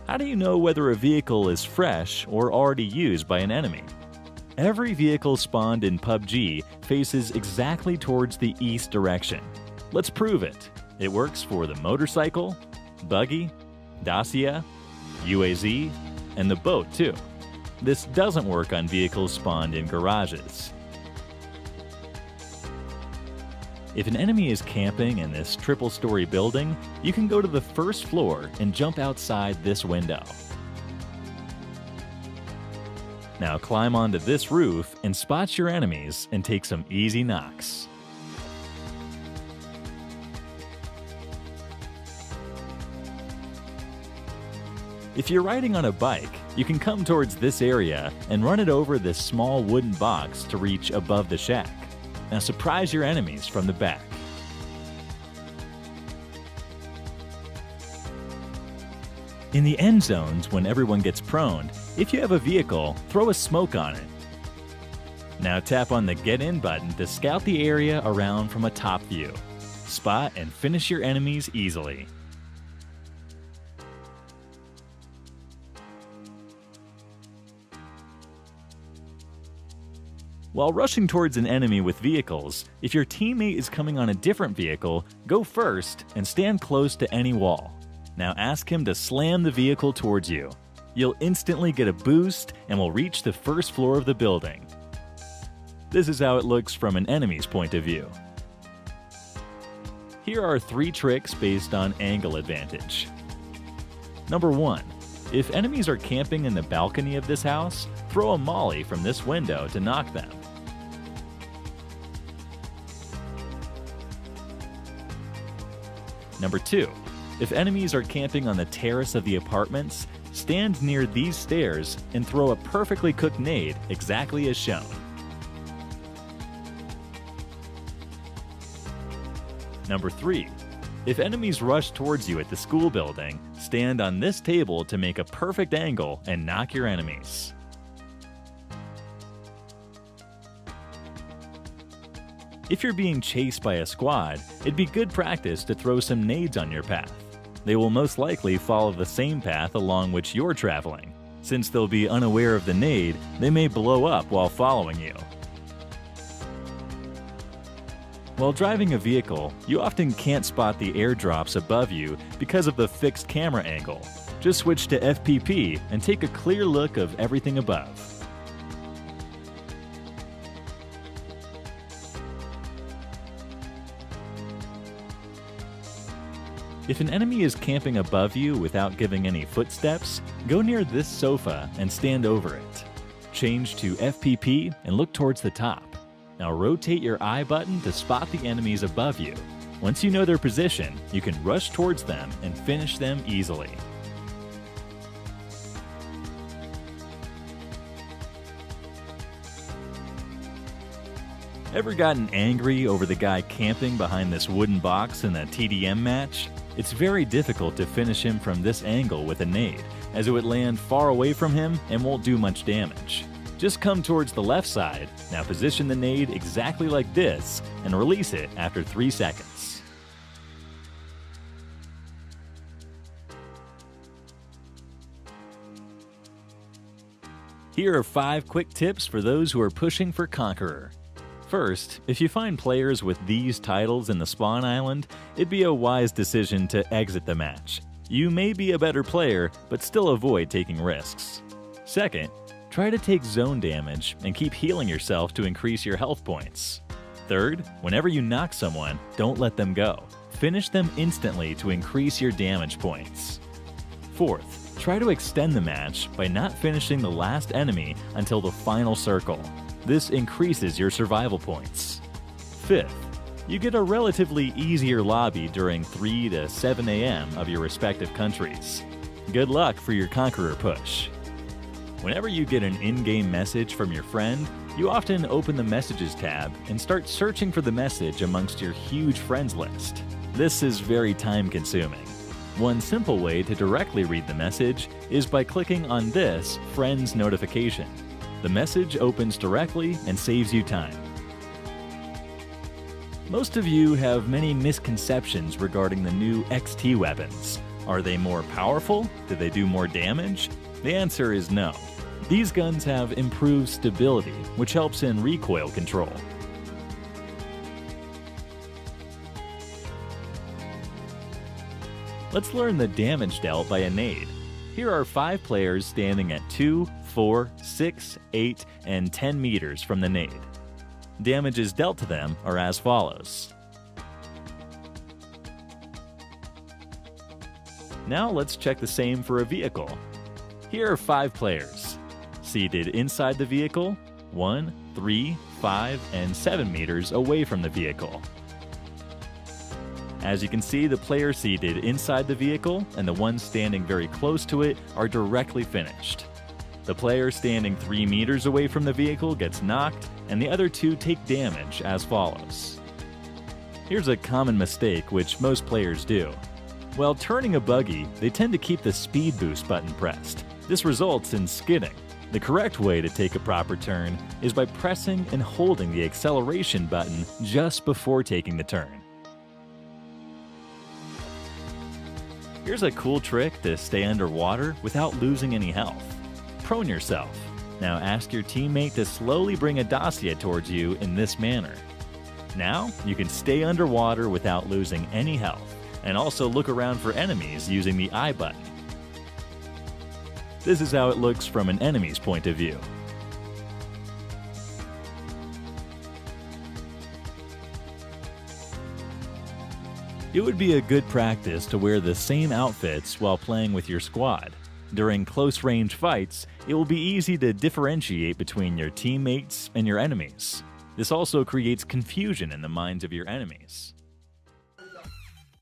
How do you know whether a vehicle is fresh or already used by an enemy? Every vehicle spawned in PUBG faces exactly towards the east direction. Let's prove it. It works for the motorcycle, buggy, Dacia, UAZ, and the boat too. This doesn't work on vehicles spawned in garages. If an enemy is camping in this triple-story building, you can go to the first floor and jump outside this window. Now climb onto this roof and spot your enemies and take some easy knocks. If you're riding on a bike, you can come towards this area and run it over this small wooden box to reach above the shack. Now surprise your enemies from the back. In the end zones, when everyone gets prone, if you have a vehicle, throw a smoke on it. Now tap on the Get In button to scout the area around from a top view. Spot and finish your enemies easily. While rushing towards an enemy with vehicles, if your teammate is coming on a different vehicle, go first and stand close to any wall. Now ask him to slam the vehicle towards you. You'll instantly get a boost and will reach the first floor of the building. This is how it looks from an enemy's point of view. Here are 3 tricks based on angle advantage. Number 1. If enemies are camping in the balcony of this house, throw a molly from this window to knock them. Number 2. If enemies are camping on the terrace of the apartments, stand near these stairs and throw a perfectly cooked nade exactly as shown. Number 3. If enemies rush towards you at the school building, stand on this table to make a perfect angle and knock your enemies. If you're being chased by a squad, it'd be good practice to throw some nades on your path. They will most likely follow the same path along which you're traveling. Since they'll be unaware of the nade, they may blow up while following you. While driving a vehicle, you often can't spot the airdrops above you because of the fixed camera angle. Just switch to FPP and take a clear look of everything above. If an enemy is camping above you without giving any footsteps, go near this sofa and stand over it. Change to FPP and look towards the top. Now rotate your I button to spot the enemies above you. Once you know their position, you can rush towards them and finish them easily. Ever gotten angry over the guy camping behind this wooden box in a TDM match? It's very difficult to finish him from this angle with a nade, as it would land far away from him and won't do much damage. Just come towards the left side, now position the nade exactly like this, and release it after 3 seconds. Here are 5 quick tips for those who are pushing for Conqueror. First, if you find players with these titles in the spawn island, it'd be a wise decision to exit the match. You may be a better player, but still avoid taking risks. Second, try to take zone damage and keep healing yourself to increase your health points. Third, whenever you knock someone, don't let them go. Finish them instantly to increase your damage points. Fourth, try to extend the match by not finishing the last enemy until the final circle. This increases your survival points. Fifth, you get a relatively easier lobby during 3 to 7 a.m. of your respective countries. Good luck for your Conqueror push. Whenever you get an in-game message from your friend, you often open the Messages tab and start searching for the message amongst your huge friends list. This is very time-consuming. One simple way to directly read the message is by clicking on this Friends notification. The message opens directly and saves you time. Most of you have many misconceptions regarding the new XT weapons. Are they more powerful? Do they do more damage? The answer is no. These guns have improved stability, which helps in recoil control. Let's learn the damage dealt by a nade. Here are 5 players standing at 2, 4, 6, 8, and 10 meters from the nade. Damages dealt to them are as follows. Now let's check the same for a vehicle. Here are 5 players. Seated inside the vehicle, 1, 3, 5, and 7 meters away from the vehicle. As you can see, the player seated inside the vehicle and the one standing very close to it are directly finished. The player standing 3 meters away from the vehicle gets knocked, and the other 2 take damage as follows. Here's a common mistake which most players do. While turning a buggy, they tend to keep the speed boost button pressed. This results in skidding. The correct way to take a proper turn is by pressing and holding the acceleration button just before taking the turn. Here's a cool trick to stay underwater without losing any health. Prone yourself. Now ask your teammate to slowly bring a dossier towards you in this manner. Now you can stay underwater without losing any health, and also look around for enemies using the I button. This is how it looks from an enemy's point of view. It would be a good practice to wear the same outfits while playing with your squad. During close-range fights, it will be easy to differentiate between your teammates and your enemies. This also creates confusion in the minds of your enemies.